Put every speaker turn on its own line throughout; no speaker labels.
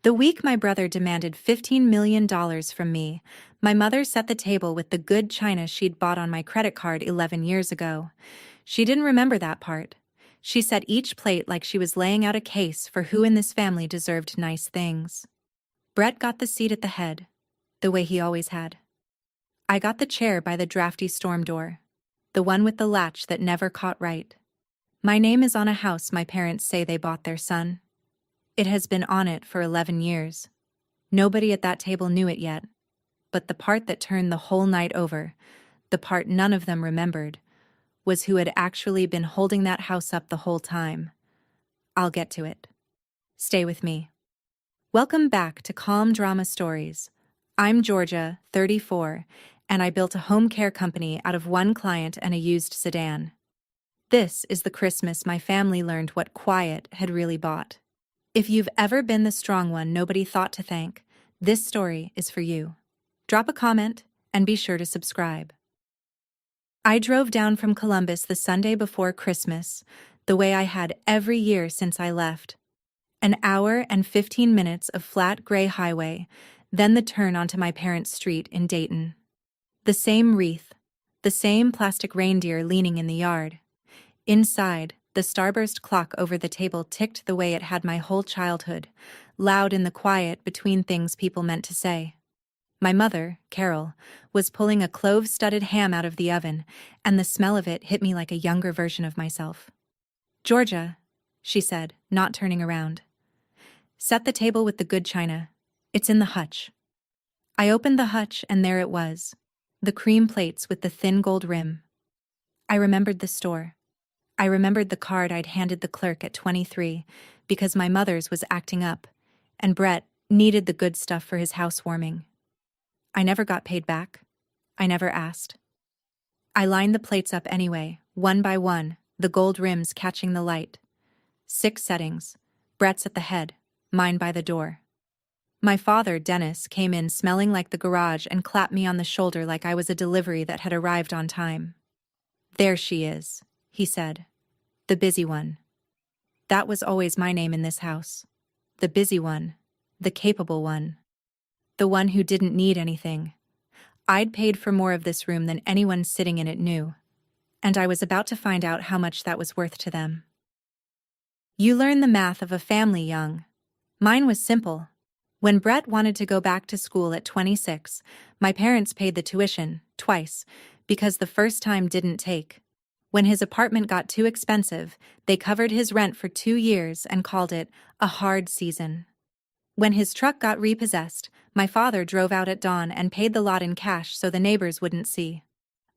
The week my brother demanded $15 million from me, my mother set the table with the good china she'd bought on my credit card 11 years ago. She didn't remember that part. She set each plate like she was laying out a case for who in this family deserved nice things. Brett got the seat at the head, the way he always had. I got the chair by the drafty storm door, the one with the latch that never caught right. My name is on a house my parents say they bought their son. It has been on it for 11 years. Nobody at that table knew it yet, but the part that turned the whole night over, the part none of them remembered, was who had actually been holding that house up the whole time. I'll get to it. Stay with me. Welcome back to Calm Drama Stories. I'm Georgia, 34, and I built a home care company out of one client and a used sedan. This is the Christmas my family learned what quiet had really bought. If you've ever been the strong one nobody thought to thank, this story is for you. Drop a comment and be sure to subscribe. I drove down from Columbus the Sunday before Christmas, the way I had every year since I left. An hour and 15 minutes of flat gray highway, then the turn onto my parents' street in Dayton. The same wreath, the same plastic reindeer leaning in the yard. Inside, the starburst clock over the table ticked the way it had my whole childhood, loud in the quiet between things people meant to say. My mother, Carol, was pulling a clove-studded ham out of the oven, and the smell of it hit me like a younger version of myself. "Georgia," she said, not turning around. "Set the table with the good china. It's in the hutch." I opened the hutch and there it was, the cream plates with the thin gold rim. I remembered the store. I remembered the card I'd handed the clerk at 23 because my mother's was acting up, and Brett needed the good stuff for his housewarming. I never got paid back. I never asked. I lined the plates up anyway, one by one, the gold rims catching the light. 6 settings, Brett's at the head, mine by the door. My father, Dennis, came in smelling like the garage and clapped me on the shoulder like I was a delivery that had arrived on time. "There she is," he said. "The busy one." That was always my name in this house. The busy one. The capable one. The one who didn't need anything. I'd paid for more of this room than anyone sitting in it knew, and I was about to find out how much that was worth to them. You learn the math of a family young. Mine was simple. When Brett wanted to go back to school at 26, my parents paid the tuition, twice, because the first time didn't take. When his apartment got too expensive, they covered his rent for 2 years and called it a hard season. When his truck got repossessed, my father drove out at dawn and paid the lot in cash so the neighbors wouldn't see.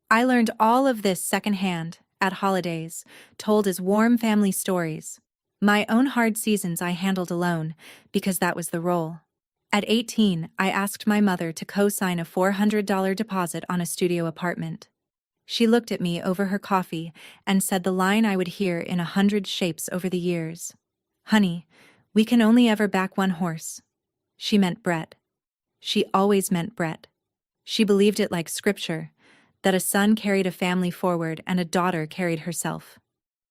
I learned all of this secondhand, at holidays, told as warm family stories. My own hard seasons I handled alone, because that was the role. At 18, I asked my mother to co-sign a $400 deposit on a studio apartment. She looked at me over her coffee and said the line I would hear in 100 shapes over the years. "Honey, we can only ever back one horse." She meant Brett. She always meant Brett. She believed it like scripture, that a son carried a family forward and a daughter carried herself.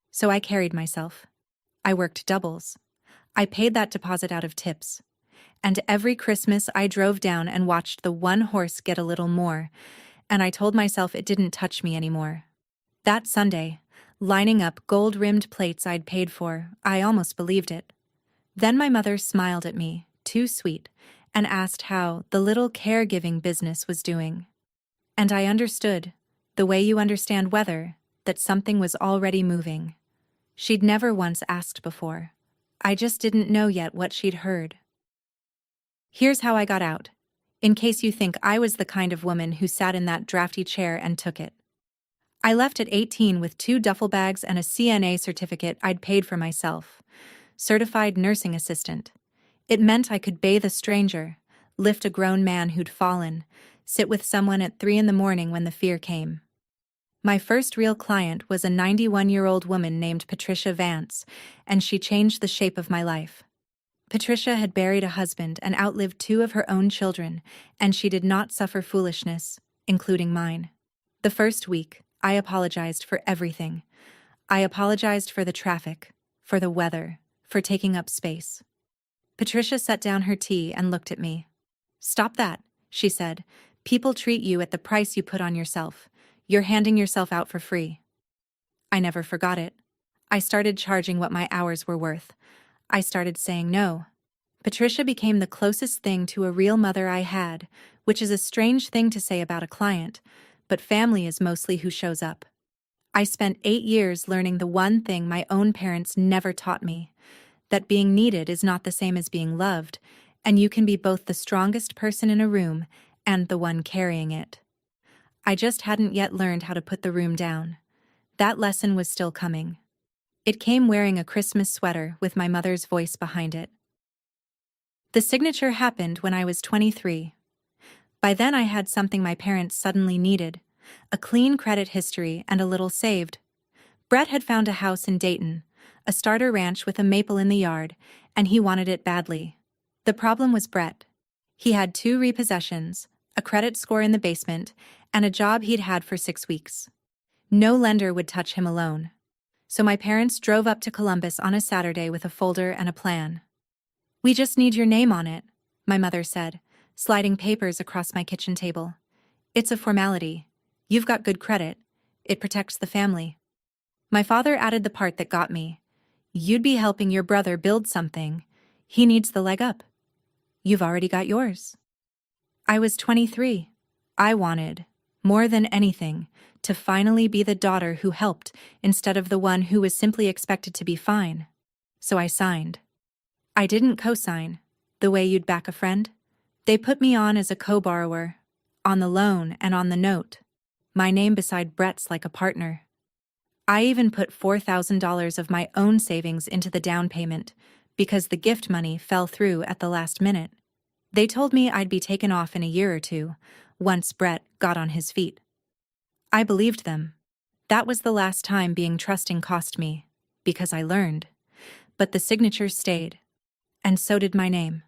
So I carried myself. I worked doubles. I paid that deposit out of tips. And every Christmas I drove down and watched the one horse get a little more, and I told myself it didn't touch me anymore. That Sunday, lining up gold-rimmed plates I'd paid for, I almost believed it. Then my mother smiled at me, too sweet, and asked how the little caregiving business was doing. And I understood, the way you understand weather, that something was already moving. She'd never once asked before. I just didn't know yet what she'd heard. Here's how I got out, in case you think I was the kind of woman who sat in that drafty chair and took it. I left at 18 with 2 duffel bags and a CNA certificate I'd paid for myself. Certified nursing assistant. It meant I could bathe a stranger, lift a grown man who'd fallen, sit with someone at 3 in the morning when the fear came. My first real client was a 91-year-old woman named Patricia Vance, and she changed the shape of my life. Patricia had buried a husband and outlived 2 of her own children, and she did not suffer foolishness, including mine. The first week, I apologized for everything. I apologized for the traffic, for the weather, for taking up space. Patricia set down her tea and looked at me. "Stop that," she said. "People treat you at the price you put on yourself. You're handing yourself out for free." I never forgot it. I started charging what my hours were worth. I started saying no. Patricia became the closest thing to a real mother I had, which is a strange thing to say about a client, but family is mostly who shows up. I spent 8 years learning the one thing my own parents never taught me, that being needed is not the same as being loved, and you can be both the strongest person in a room and the one carrying it. I just hadn't yet learned how to put the room down. That lesson was still coming. It came wearing a Christmas sweater with my mother's voice behind it. The signature happened when I was 23. By then I had something my parents suddenly needed: a clean credit history and a little saved. Brett had found a house in Dayton, a starter ranch with a maple in the yard, and he wanted it badly. The problem was Brett. He had 2 repossessions, a credit score in the basement, and a job he'd had for 6 weeks. No lender would touch him alone. So my parents drove up to Columbus on a Saturday with a folder and a plan. "We just need your name on it," my mother said, sliding papers across my kitchen table. "It's a formality. You've got good credit. It protects the family." My father added the part that got me. "You'd be helping your brother build something. He needs the leg up. You've already got yours." I was 23. I wanted, more than anything, to finally be the daughter who helped instead of the one who was simply expected to be fine. So I signed. I didn't co-sign, the way you'd back a friend. They put me on as a co-borrower, on the loan and on the note, my name beside Brett's like a partner. I even put $4,000 of my own savings into the down payment, because the gift money fell through at the last minute. They told me I'd be taken off in a year or two, once Brett got on his feet. I believed them. That was the last time being trusting cost me, because I learned. But the signature stayed. And so did my name.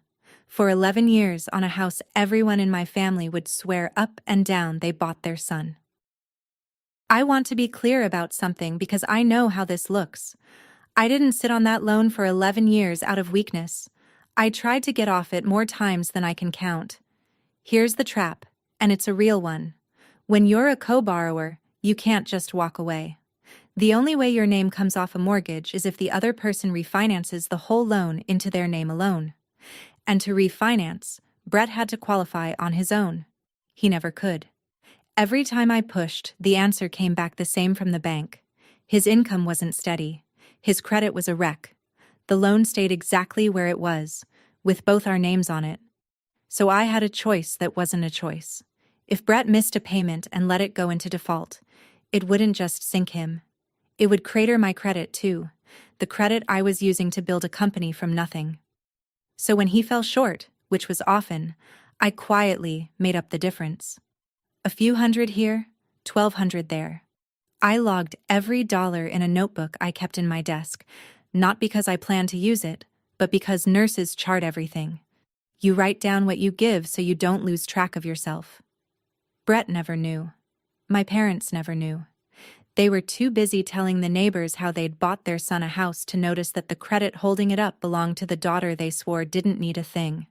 For 11 years on a house everyone in my family would swear up and down they bought their son. I want to be clear about something because I know how this looks. I didn't sit on that loan for 11 years out of weakness. I tried to get off it more times than I can count. Here's the trap, and it's a real one. When you're a co-borrower, you can't just walk away. The only way your name comes off a mortgage is if the other person refinances the whole loan into their name alone. And to refinance, Brett had to qualify on his own. He never could. Every time I pushed, the answer came back the same from the bank. His income wasn't steady. His credit was a wreck. The loan stayed exactly where it was, with both our names on it. So I had a choice that wasn't a choice. If Brett missed a payment and let it go into default, it wouldn't just sink him. It would crater my credit too, the credit I was using to build a company from nothing. So when he fell short, which was often, I quietly made up the difference. A few hundred here, 1,200 there. I logged every dollar in a notebook I kept in my desk, not because I planned to use it, but because nurses chart everything. You write down what you give so you don't lose track of yourself. Brett never knew. My parents never knew. They were too busy telling the neighbors how they'd bought their son a house to notice that the credit holding it up belonged to the daughter they swore didn't need a thing.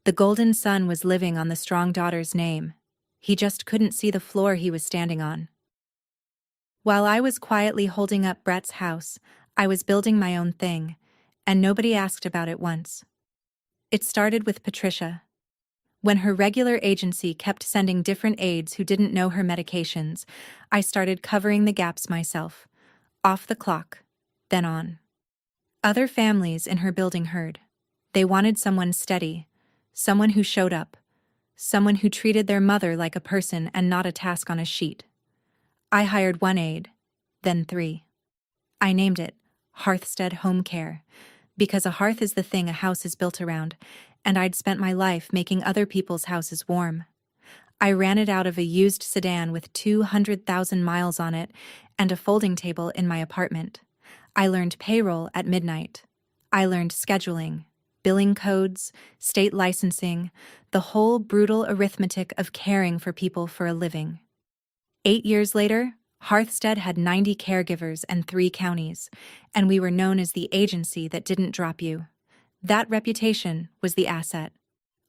The golden son was living on the strong daughter's name. He just couldn't see the floor he was standing on. While I was quietly holding up Brett's house, I was building my own thing, and nobody asked about it once. It started with Patricia. When her regular agency kept sending different aides who didn't know her medications, I started covering the gaps myself, off the clock, then on. Other families in her building heard. They wanted someone steady, someone who showed up, someone who treated their mother like a person and not a task on a sheet. I hired 1 aide, then 3. I named it Hearthstead Home Care, because a hearth is the thing a house is built around, and I'd spent my life making other people's houses warm. I ran it out of a used sedan with 200,000 miles on it and a folding table in my apartment. I learned payroll at midnight. I learned scheduling, billing codes, state licensing, the whole brutal arithmetic of caring for people for a living. 8 years later, Hearthstead had 90 caregivers and 3 counties, and we were known as the agency that didn't drop you. That reputation was the asset.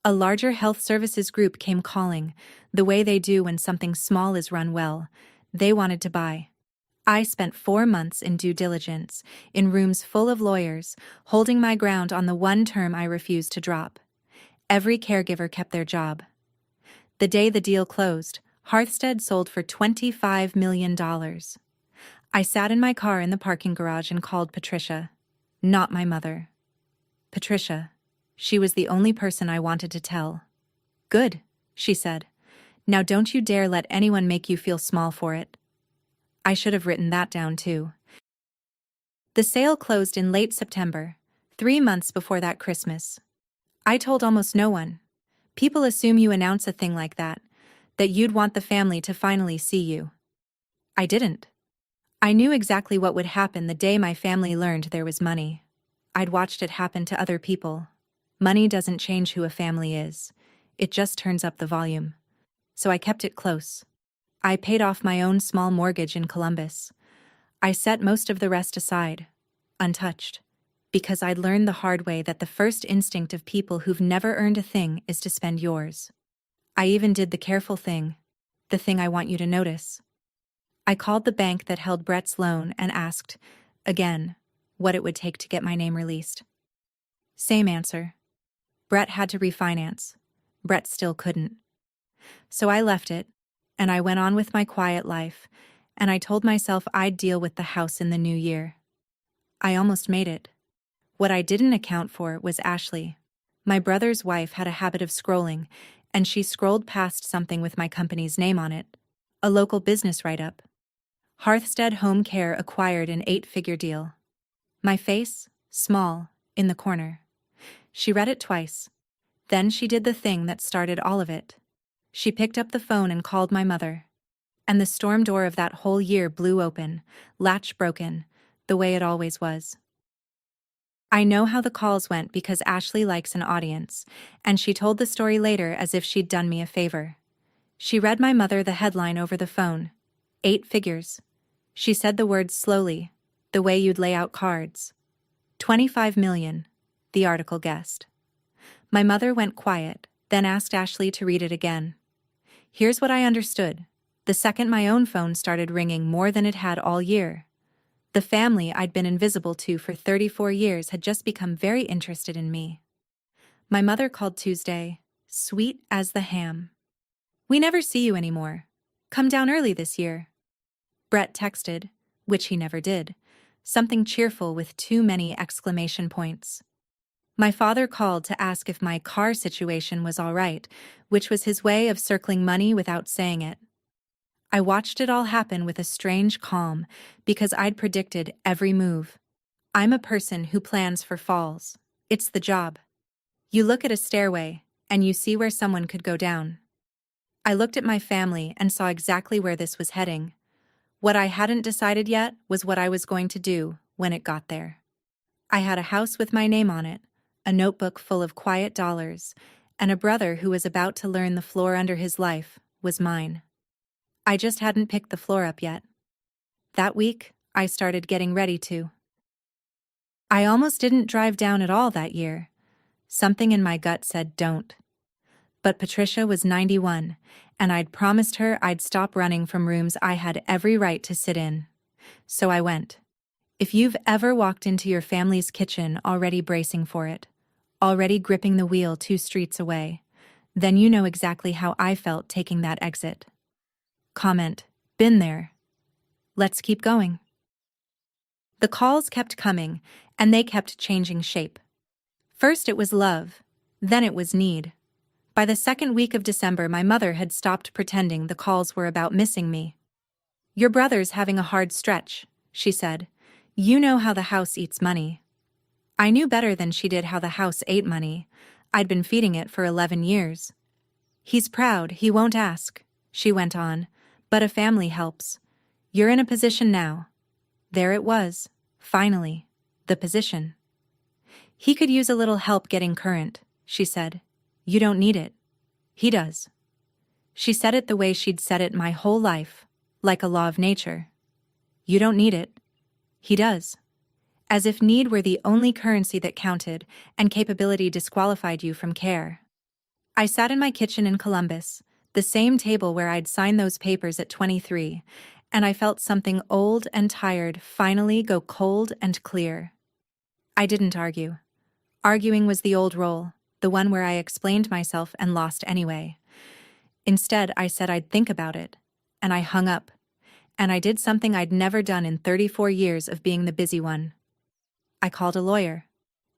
A larger health services group came calling, the way they do when something small is run well. They wanted to buy. I spent 4 months in due diligence, in rooms full of lawyers, holding my ground on the one term I refused to drop. Every caregiver kept their job. The day the deal closed, Hearthstead sold for $25 million. I sat in my car in the parking garage and called Patricia. Not my mother. Patricia. She was the only person I wanted to tell. Good, she said. Now don't you dare let anyone make you feel small for it. I should have written that down too. The sale closed in late September, 3 months before that Christmas. I told almost no one. People assume you announce a thing like that you'd want the family to finally see you. I didn't. I knew exactly what would happen the day my family learned there was money. I'd watched it happen to other people. Money doesn't change who a family is. It just turns up the volume. So I kept it close. I paid off my own small mortgage in Columbus. I set most of the rest aside, untouched, because I'd learned the hard way that the first instinct of people who've never earned a thing is to spend yours. I even did the careful thing, the thing I want you to notice. I called the bank that held Brett's loan and asked, again, what it would take to get my name released. Same answer. Brett had to refinance. Brett still couldn't. So I left it, and I went on with my quiet life, and I told myself I'd deal with the house in the new year. I almost made it. What I didn't account for was Ashley. My brother's wife had a habit of scrolling, and she scrolled past something with my company's name on it, a local business write-up. Hearthstead Home Care acquired an 8-figure deal. My face, small, in the corner. She read it twice. Then she did the thing that started all of it. She picked up the phone and called my mother. And the storm door of that whole year blew open, latch broken, the way it always was. I know how the calls went because Ashley likes an audience, and she told the story later as if she'd done me a favor. She read my mother the headline over the phone. 8 figures. She said the words slowly, the way you'd lay out cards. 25 million, the article guessed. My mother went quiet, then asked Ashley to read it again. Here's what I understood. The second my own phone started ringing more than it had all year. The family I'd been invisible to for 34 years had just become very interested in me. My mother called Tuesday, sweet as the ham. We never see you anymore. Come down early this year. Brett texted, which he never did, something cheerful with too many exclamation points. My father called to ask if my car situation was all right, which was his way of circling money without saying it. I watched it all happen with a strange calm because I'd predicted every move. I'm a person who plans for falls. It's the job. You look at a stairway, and you see where someone could go down. I looked at my family and saw exactly where this was heading. What I hadn't decided yet was what I was going to do when it got there. I had a house with my name on it, a notebook full of quiet dollars, and a brother who was about to learn the floor under his life was mine. I just hadn't picked the floor up yet. That week, I started getting ready to. I almost didn't drive down at all that year. Something in my gut said don't. But Patricia was 91, and I'd promised her I'd stop running from rooms I had every right to sit in. So I went. If you've ever walked into your family's kitchen already bracing for it, already gripping the wheel 2 streets away, then you know exactly how I felt taking that exit. Comment, been there. Let's keep going. The calls kept coming, and they kept changing shape. First it was love, then it was need. By the second week of December, my mother had stopped pretending the calls were about missing me. Your brother's having a hard stretch, she said. You know how the house eats money. I knew better than she did how the house ate money. I'd been feeding it for 11 years. He's proud, he won't ask, she went on, but a family helps. You're in a position now. There it was, finally, the position. He could use a little help getting current, she said. You don't need it. He does. She said it the way she'd said it my whole life, like a law of nature. You don't need it. He does. as if need were the only currency that counted and capability disqualified you from care. I sat in my kitchen in Columbus, the same table where I'd signed those papers at 23, and I felt something old and tired finally go cold and clear. I didn't argue. Arguing was the old role, the one where I explained myself and lost anyway. Instead, I said I'd think about it, and I hung up, and I did something I'd never done in 34 years of being the busy one. I called a lawyer,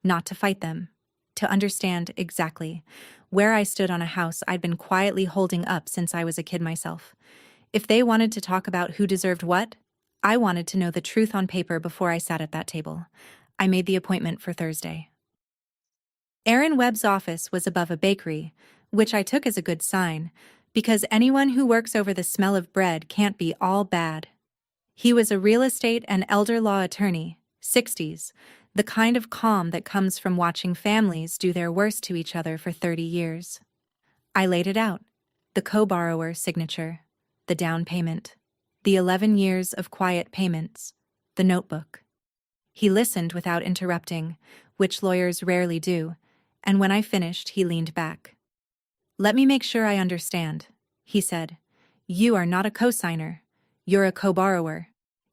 not to fight them, to understand exactly where I stood on a house I'd been quietly holding up since I was a kid myself. If they wanted to talk about who deserved what, I wanted to know the truth on paper before I sat at that table. I made the appointment for Thursday. Aaron Webb's office was above a bakery, which I took as a good sign, because anyone who works over the smell of bread can't be all bad. He was a real estate and elder law attorney, 60s, the kind of calm that comes from watching families do their worst to each other for 30 years. I laid it out: the co-borrower signature, the down payment, the 11 years of quiet payments, the notebook. He listened without interrupting, which lawyers rarely do, and when I finished, he leaned back. "Let me make sure I understand," he said. "You are not a co-signer. You're a co-borrower.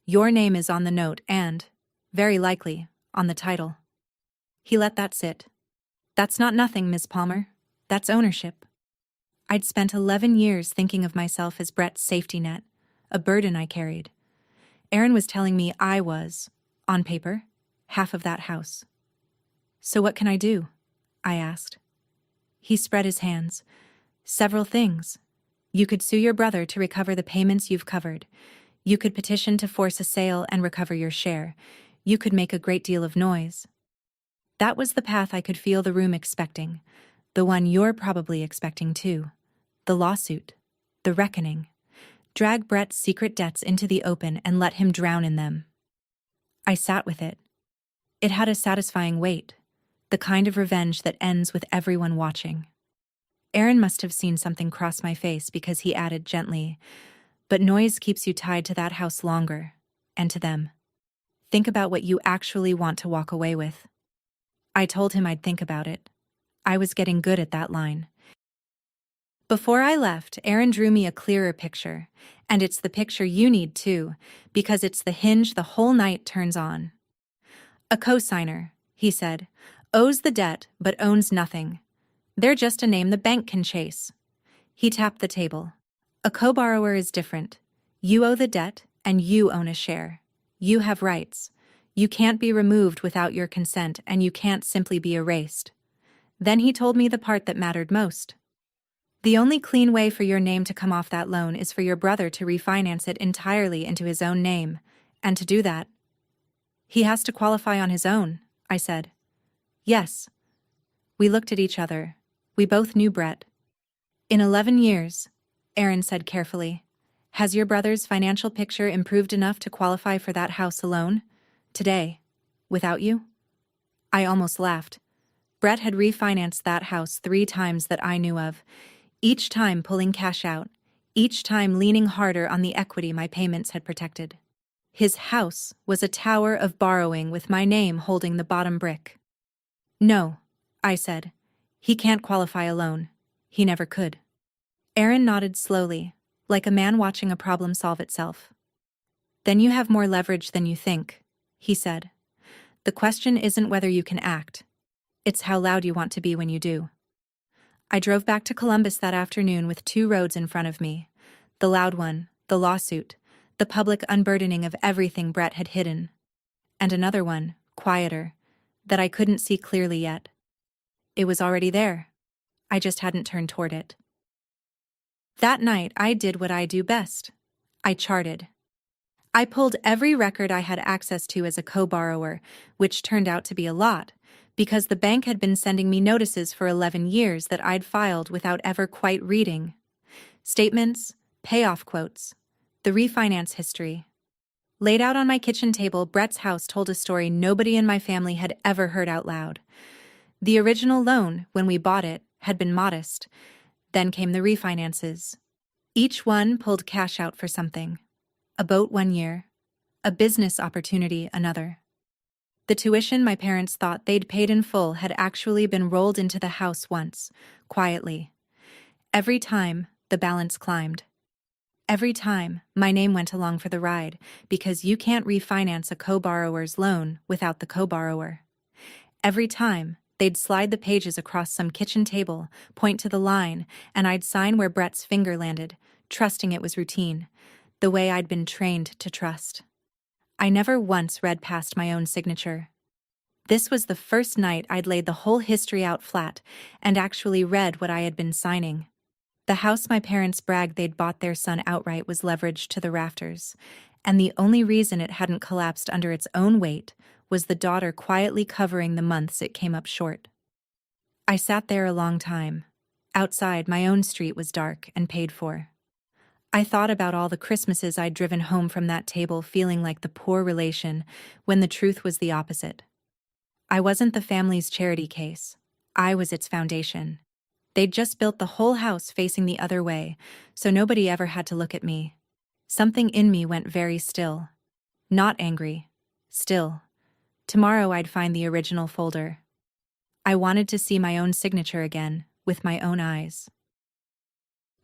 Your name is on the note and, very likely, on the title." He let that sit. "That's not nothing, Ms. Palmer. That's ownership." I'd spent 11 years thinking of myself as Brett's safety net, a burden I carried. Aaron was telling me I was, on paper, half of that house. "So what can I do?" I asked. He spread his hands. "Several things. You could sue your brother to recover the payments you've covered. You could petition to force a sale and recover your share. You could make a great deal of noise." That was the path I could feel the room expecting, the one you're probably expecting too. The lawsuit. The reckoning. Drag Brett's secret debts into the open and let him drown in them. I sat with it. It had a satisfying weight, the kind of revenge that ends with everyone watching. Aaron must have seen something cross my face because he added gently, "But noise keeps you tied to that house longer, and to them. Think about what you actually want to walk away with." I told him I'd think about it. I was getting good at that line. Before I left, Aaron drew me a clearer picture, and it's the picture you need too, because it's the hinge the whole night turns on. "A co-signer," he said, "owes the debt but owns nothing. They're just a name the bank can chase." He tapped the table. "A co-borrower is different. You owe the debt and you own a share. You have rights. You can't be removed without your consent, and you can't simply be erased." Then he told me the part that mattered most. "The only clean way for your name to come off that loan is for your brother to refinance it entirely into his own name, and to do that, he has to qualify on his own," I said. "Yes." We looked at each other. We both knew Brett. "In 11 years, Aaron said carefully, "has your brother's financial picture improved enough to qualify for that house alone? Today, without you?" I almost laughed. Brett had refinanced that house 3 times that I knew of, each time pulling cash out, each time leaning harder on the equity my payments had protected. His house was a tower of borrowing with my name holding the bottom brick. "No," I said. "He can't qualify alone. He never could." Aaron nodded slowly, like a man watching a problem solve itself. "Then you have more leverage than you think," he said. "The question isn't whether you can act. It's how loud you want to be when you do." I drove back to Columbus that afternoon with 2 roads in front of me. The loud one, the lawsuit, the public unburdening of everything Brett had hidden. And another one, quieter, that I couldn't see clearly yet. It was already there. I just hadn't turned toward it. That night, I did what I do best. I charted. I pulled every record I had access to as a co-borrower, which turned out to be a lot, because the bank had been sending me notices for 11 years that I'd filed without ever quite reading. Statements, payoff quotes, the refinance history. Laid out on my kitchen table, Brett's house told a story nobody in my family had ever heard out loud. The original loan, when we bought it, had been modest. Then came the refinances. Each one pulled cash out for something. A boat one year, a business opportunity another. The tuition my parents thought they'd paid in full had actually been rolled into the house once, quietly. Every time, the balance climbed. Every time, my name went along for the ride, because you can't refinance a co-borrower's loan without the co-borrower. Every time, they'd slide the pages across some kitchen table, point to the line, and I'd sign where Brett's finger landed, trusting it was routine, the way I'd been trained to trust. I never once read past my own signature. This was the first night I'd laid the whole history out flat and actually read what I had been signing. The house my parents bragged they'd bought their son outright was leveraged to the rafters, and the only reason it hadn't collapsed under its own weight was the daughter quietly covering the months it came up short. I sat there a long time. Outside, my own street was dark and paid for. I thought about all the Christmases I'd driven home from that table feeling like the poor relation, when the truth was the opposite. I wasn't the family's charity case. I was its foundation. They'd just built the whole house facing the other way, so nobody ever had to look at me. Something in me went very still. Not angry. Still. Tomorrow I'd find the original folder. I wanted to see my own signature again, with my own eyes.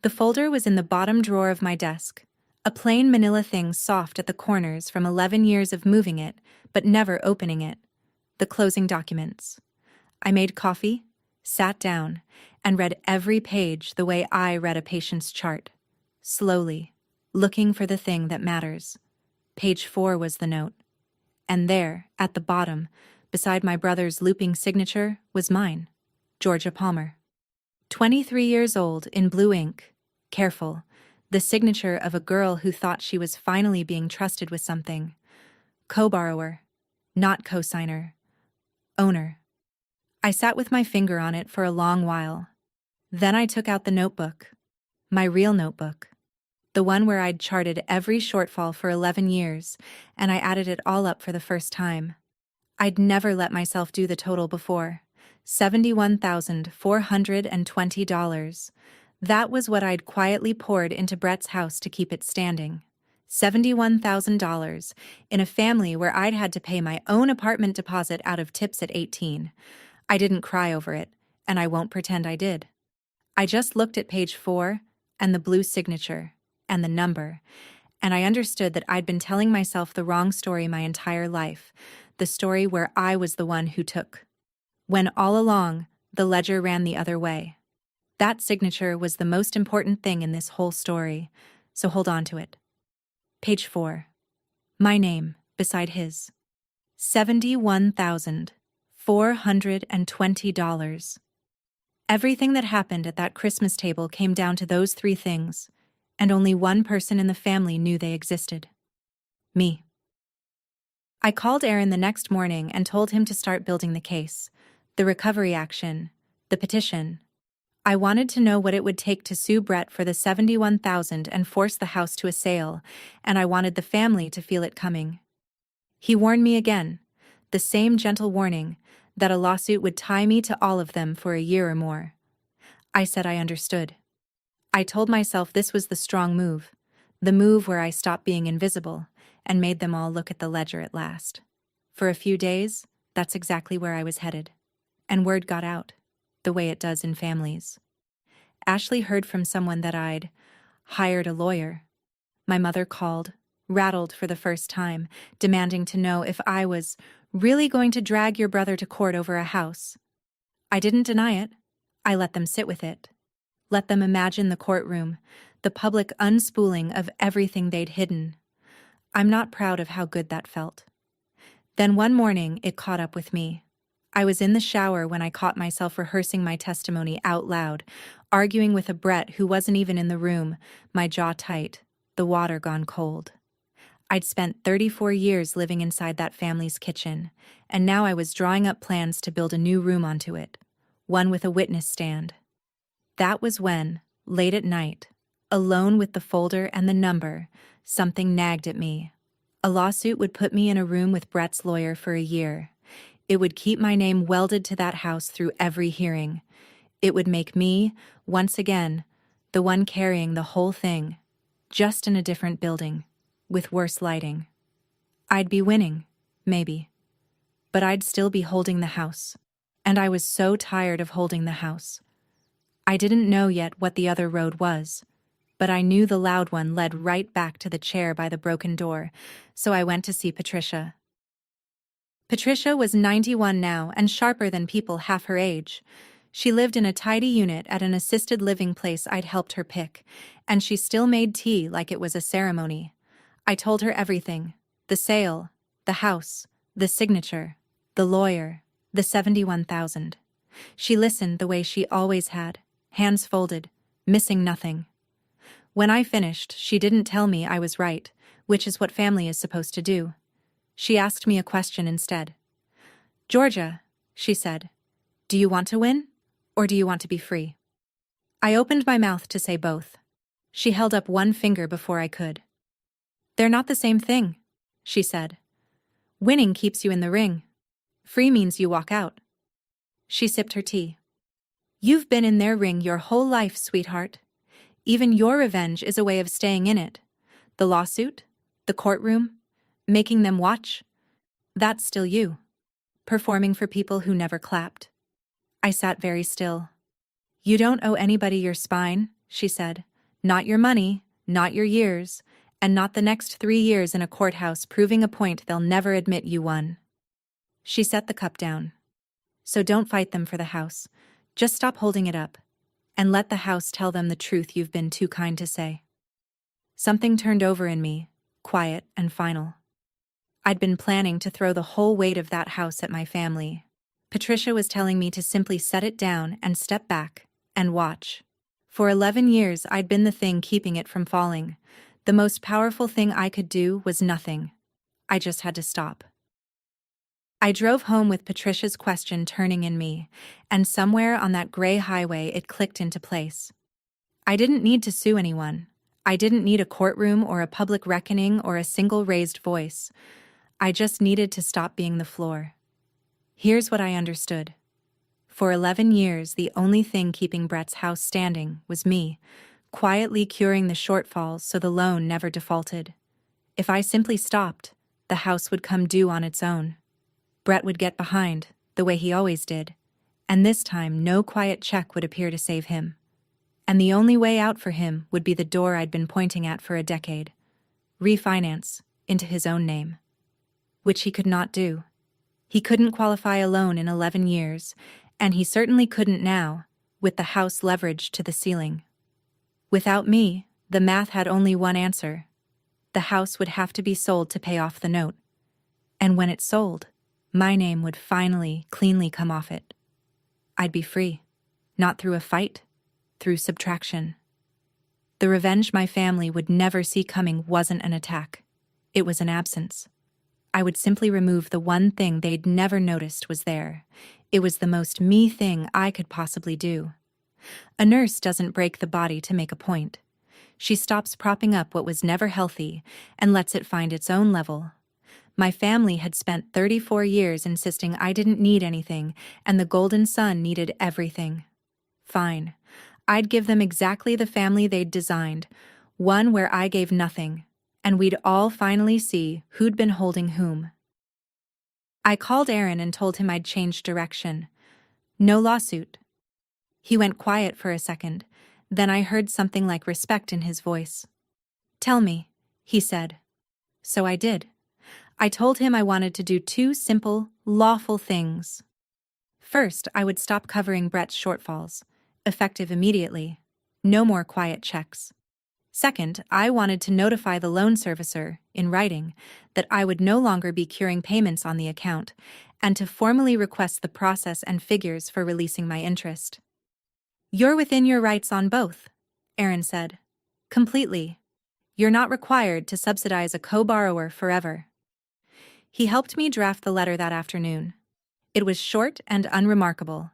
The folder was in the bottom drawer of my desk, a plain manila thing soft at the corners from 11 years of moving it, but never opening it. The closing documents. I made coffee, sat down, and read every page the way I read a patient's chart. Slowly, looking for the thing that matters. Page 4 was the note. And there, at the bottom, beside my brother's looping signature, was mine, Georgia Palmer. 23 years old, in blue ink, careful, the signature of a girl who thought she was finally being trusted with something. Co-borrower, not co-signer. Owner. I sat with my finger on it for a long while. Then I took out the notebook. My real notebook. The one where I'd charted every shortfall for 11 years, and I added it all up for the first time. I'd never let myself do the total before. $71,420. That was what I'd quietly poured into Brett's house to keep it standing. $71,000 in a family where I'd had to pay my own apartment deposit out of tips at 18. I didn't cry over it, and I won't pretend I did. I just looked at page 4 and the blue signature and the number, and I understood that I'd been telling myself the wrong story my entire life, the story where I was the one who took. When all along, the ledger ran the other way. That signature was the most important thing in this whole story, so hold on to it. Page 4. My name, beside his. $71,420. Everything that happened at that Christmas table came down to those three things, and only one person in the family knew they existed. Me. I called Aaron the next morning and told him to start building the case, the recovery action, the petition. I wanted to know what it would take to sue Brett for the $71,000 and force the house to a sale, and I wanted the family to feel it coming. He warned me again, the same gentle warning, that a lawsuit would tie me to all of them for a year or more. I said I understood. I told myself this was the strong move, the move where I stopped being invisible and made them all look at the ledger at last. For a few days, that's exactly where I was headed. And word got out, the way it does in families. Ashley heard from someone that I'd hired a lawyer. My mother called, rattled for the first time, demanding to know if I was really going to drag your brother to court over a house. I didn't deny it. I let them sit with it. Let them imagine the courtroom, the public unspooling of everything they'd hidden. I'm not proud of how good that felt. Then one morning, it caught up with me. I was in the shower when I caught myself rehearsing my testimony out loud, arguing with a Brett who wasn't even in the room, my jaw tight, the water gone cold. I'd spent 34 years living inside that family's kitchen, and now I was drawing up plans to build a new room onto it, one with a witness stand. That was when, late at night, alone with the folder and the number, something nagged at me. A lawsuit would put me in a room with Brett's lawyer for a year. It would keep my name welded to that house through every hearing. It would make me, once again, the one carrying the whole thing, just in a different building, with worse lighting. I'd be winning, maybe. but I'd still be holding the house. And I was so tired of holding the house. I didn't know yet what the other road was, but I knew the loud one led right back to the chair by the broken door, so I went to see Patricia. Patricia was 91 now and sharper than people half her age. She lived in a tidy unit at an assisted living place I'd helped her pick, and she still made tea like it was a ceremony. I told her everything: the sale, the house, the signature, the lawyer, the 71,000. She listened the way she always had, hands folded, missing nothing. When I finished, she didn't tell me I was right, which is what family is supposed to do. She asked me a question instead. "Georgia," she said, "do you want to win, or do you want to be free?" I opened my mouth to say both. She held up one finger before I could. "They're not the same thing," she said. "Winning keeps you in the ring. Free means you walk out." She sipped her tea. "You've been in their ring your whole life, sweetheart. Even your revenge is a way of staying in it. The lawsuit, the courtroom, making them watch, that's still you, performing for people who never clapped." I sat very still. "You don't owe anybody your spine," she said. "Not your money, not your years, and not the next 3 years in a courthouse proving a point they'll never admit you won." She set the cup down. "So don't fight them for the house. Just stop holding it up, and let the house tell them the truth you've been too kind to say." Something turned over in me, quiet and final. I'd been planning to throw the whole weight of that house at my family. Patricia was telling me to simply set it down and step back and watch. For 11 years I'd been the thing keeping it from falling. The most powerful thing I could do was nothing. I just had to stop. I drove home with Patricia's question turning in me, and somewhere on that gray highway it clicked into place. I didn't need to sue anyone. I didn't need a courtroom or a public reckoning or a single raised voice. I just needed to stop being the floor. Here's what I understood. For 11 years, the only thing keeping Brett's house standing was me, quietly curing the shortfalls so the loan never defaulted. If I simply stopped, the house would come due on its own. Brett would get behind, the way he always did, and this time no quiet check would appear to save him. And the only way out for him would be the door I'd been pointing at for a decade: refinance into his own name. Which he could not do. He couldn't qualify a loan in 11 years, and he certainly couldn't now, with the house leveraged to the ceiling. Without me, the math had only one answer. The house would have to be sold to pay off the note. And when it sold, my name would finally, cleanly come off it. I'd be free, not through a fight, through subtraction. The revenge my family would never see coming wasn't an attack. It was an absence. I would simply remove the one thing they'd never noticed was there. It was the most me thing I could possibly do. A nurse doesn't break the body to make a point. She stops propping up what was never healthy and lets it find its own level. My family had spent 34 years insisting I didn't need anything, and the golden son needed everything. Fine. I'd give them exactly the family they'd designed, one where I gave nothing, and we'd all finally see who'd been holding whom. I called Aaron and told him I'd changed direction. No lawsuit. He went quiet for a second, then I heard something like respect in his voice. "Tell me," he said. So I did. I told him I wanted to do 2 simple, lawful things. First, I would stop covering Brett's shortfalls, effective immediately. No more quiet checks. Second, I wanted to notify the loan servicer, in writing, that I would no longer be curing payments on the account, and to formally request the process and figures for releasing my interest. "You're within your rights on both," Aaron said. "Completely. You're not required to subsidize a co-borrower forever." He helped me draft the letter that afternoon. It was short and unremarkable,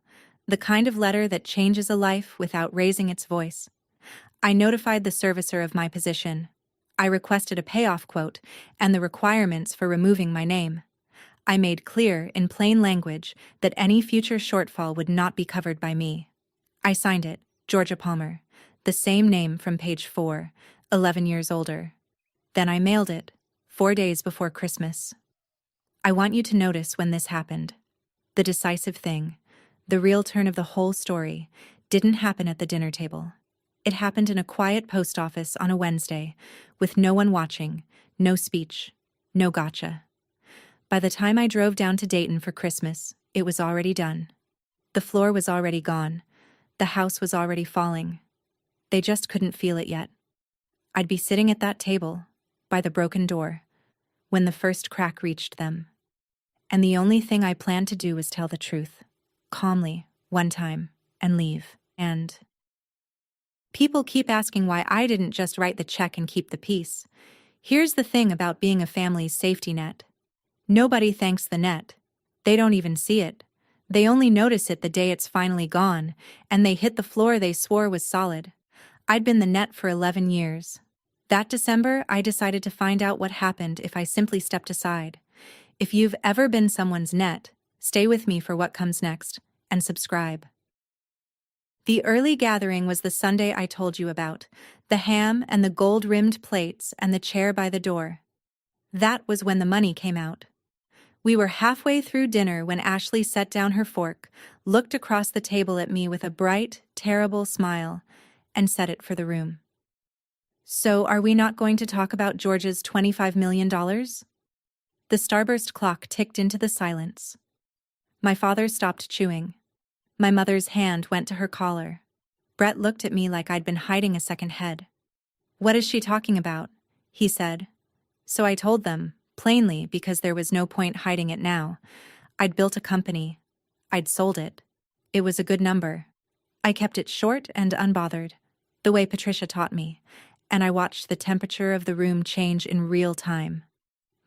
the kind of letter that changes a life without raising its voice. I notified the servicer of my position. I requested a payoff quote and the requirements for removing my name. I made clear, in plain language, that any future shortfall would not be covered by me. I signed it, Georgia Palmer, the same name from page 4, 11 years older. Then I mailed it, 4 days before Christmas. I want you to notice when this happened. The decisive thing, the real turn of the whole story, didn't happen at the dinner table. It happened in a quiet post office on a Wednesday, with no one watching, no speech, no gotcha. By the time I drove down to Dayton for Christmas, it was already done. The floor was already gone. The house was already falling. They just couldn't feel it yet. I'd be sitting at that table, by the broken door, when the first crack reached them. And the only thing I planned to do was tell the truth, calmly, one time, and leave. And people keep asking why I didn't just write the check and keep the peace. Here's the thing about being a family's safety net. Nobody thanks the net. They don't even see it. They only notice it the day it's finally gone, and they hit the floor they swore was solid. I'd been the net for 11 years. That December, I decided to find out what happened if I simply stepped aside. If you've ever been someone's net, stay with me for what comes next, and subscribe. The early gathering was the Sunday I told you about, the ham and the gold-rimmed plates and the chair by the door. That was when the money came out. We were halfway through dinner when Ashley set down her fork, looked across the table at me with a bright, terrible smile, and set it for the room. So are we not going to talk about George's $25 million? The starburst clock ticked into the silence. My father stopped chewing. My mother's hand went to her collar. Brett looked at me like I'd been hiding a second head. "What is she talking about?" he said. So I told them, plainly, because there was no point hiding it now. I'd built a company. I'd sold it. It was a good number. I kept it short and unbothered, the way Patricia taught me, and I watched the temperature of the room change in real time.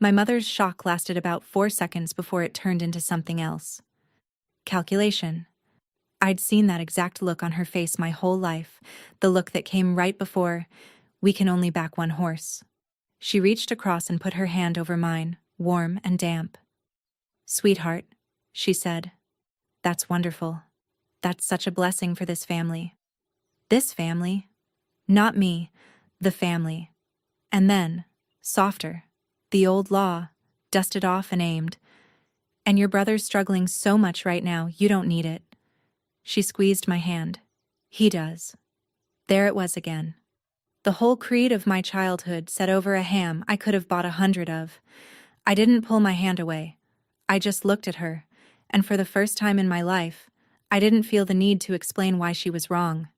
My mother's shock lasted about 4 seconds before it turned into something else. Calculation. I'd seen that exact look on her face my whole life, the look that came right before, "We can only back one horse." She reached across and put her hand over mine, warm and damp. "Sweetheart," she said, "that's wonderful. That's such a blessing for this family." This family. Not me, the family. And then, softer, the old law, dusted off and aimed. "And your brother's struggling so much right now, you don't need it." She squeezed my hand. "He does." There it was again. The whole creed of my childhood set over a ham I could have bought 100 of. I didn't pull my hand away. I just looked at her, and for the first time in my life, I didn't feel the need to explain why she was wrong.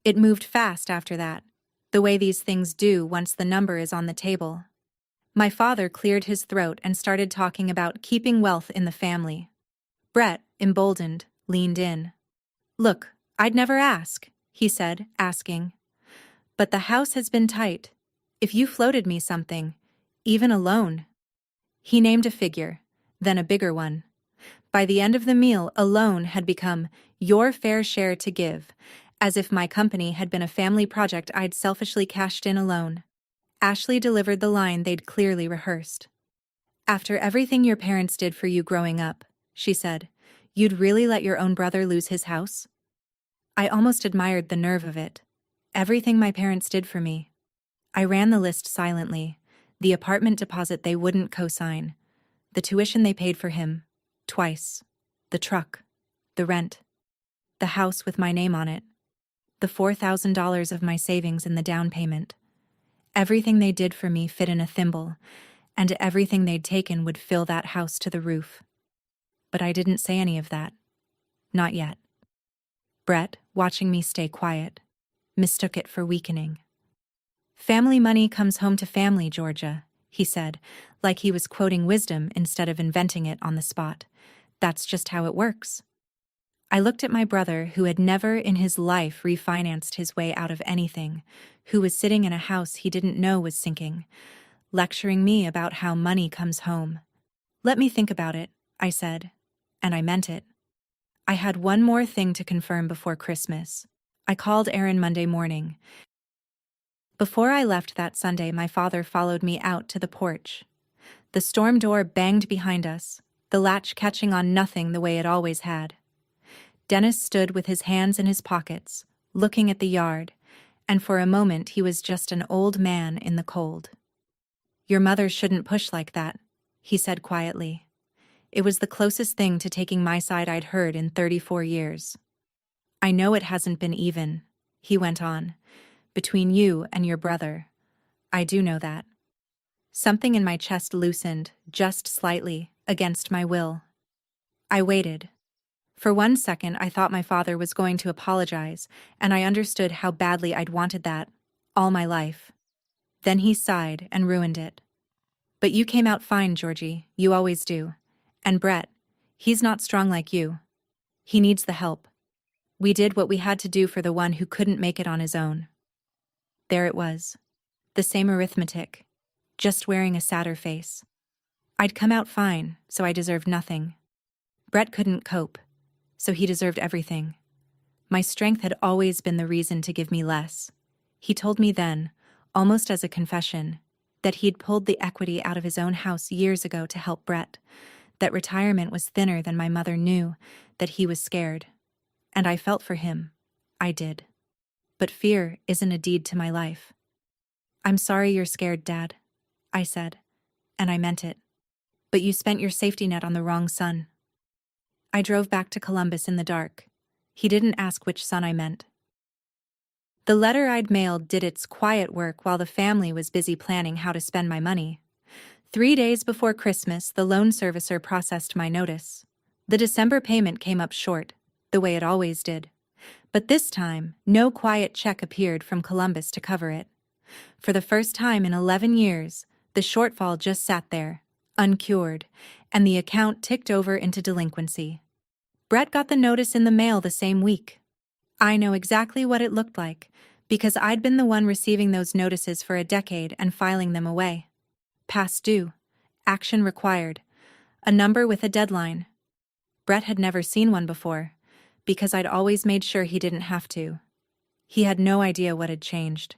It moved fast after that, the way these things do once the number is on the table. My father cleared his throat and started talking about keeping wealth in the family. Brett, emboldened, leaned in. "Look, I'd never ask," he said, asking. "But the house has been tight. If you floated me something, even a loan." He named a figure, then a bigger one. By the end of the meal, a loan had become your fair share to give, as if my company had been a family project I'd selfishly cashed in alone. Ashley delivered the line they'd clearly rehearsed. "After everything your parents did for you growing up," she said, "you'd really let your own brother lose his house?" I almost admired the nerve of it. Everything my parents did for me. I ran the list silently. The apartment deposit they wouldn't co-sign. The tuition they paid for him, twice. The truck. The rent. The house with my name on it. The $4,000 of my savings in the down payment. Everything they did for me fit in a thimble, and everything they'd taken would fill that house to the roof. But I didn't say any of that. Not yet. Brett, watching me stay quiet, mistook it for weakening. "Family money comes home to family, Georgia," he said, like he was quoting wisdom instead of inventing it on the spot. "That's just how it works." I looked at my brother, who had never in his life refinanced his way out of anything, who was sitting in a house he didn't know was sinking, lecturing me about how money comes home. "Let me think about it," I said, and I meant it. I had one more thing to confirm before Christmas. I called Aaron Monday morning. Before I left that Sunday, my father followed me out to the porch. The storm door banged behind us, the latch catching on nothing the way it always had. Dennis stood with his hands in his pockets, looking at the yard, and for a moment he was just an old man in the cold. "Your mother shouldn't push like that," he said quietly. It was the closest thing to taking my side I'd heard in 34 years. I know it hasn't been even, he went on, between you and your brother. I do know that. Something in my chest loosened, just slightly, against my will. I waited. For 1 second I thought my father was going to apologize, and I understood how badly I'd wanted that, all my life. Then he sighed and ruined it. But you came out fine, Georgie, you always do. And Brett, he's not strong like you. He needs the help. We did what we had to do for the one who couldn't make it on his own. There it was. The same arithmetic, just wearing a sadder face. I'd come out fine, so I deserved nothing. Brett couldn't cope, so he deserved everything. My strength had always been the reason to give me less. He told me then, almost as a confession, that he'd pulled the equity out of his own house years ago to help Brett, that retirement was thinner than my mother knew, that he was scared. And I felt for him. I did. But fear isn't a deed to my life. I'm sorry you're scared, Dad, I said, and I meant it. But you spent your safety net on the wrong son. I drove back to Columbus in the dark. He didn't ask which son I meant. The letter I'd mailed did its quiet work while the family was busy planning how to spend my money. 3 days before Christmas, the loan servicer processed my notice. The December payment came up short, the way it always did. But this time, no quiet check appeared from Columbus to cover it. For the first time in 11 years, the shortfall just sat there, uncured, and the account ticked over into delinquency. Brett got the notice in the mail the same week. I know exactly what it looked like, because I'd been the one receiving those notices for a decade and filing them away. Past due. Action required. A number with a deadline. Brett had never seen one before, because I'd always made sure he didn't have to. He had no idea what had changed.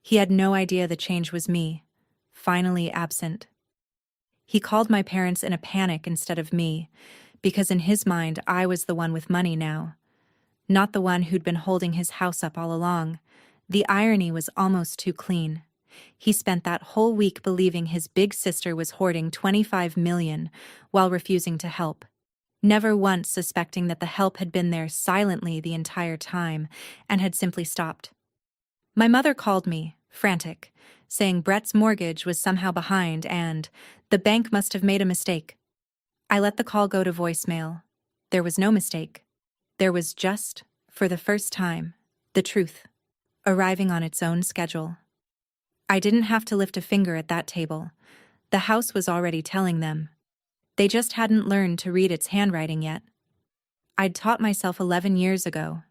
He had no idea the change was me, finally absent. He called my parents in a panic instead of me, because in his mind I was the one with money now, not the one who'd been holding his house up all along. The irony was almost too clean. He spent that whole week believing his big sister was hoarding $25 million while refusing to help, never once suspecting that the help had been there silently the entire time and had simply stopped. My mother called me, frantic, saying Brett's mortgage was somehow behind and the bank must have made a mistake. I let the call go to voicemail. There was no mistake. There was just, for the first time, the truth, arriving on its own schedule. I didn't have to lift a finger at that table. The house was already telling them. They just hadn't learned to read its handwriting yet. I'd taught myself 11 years ago.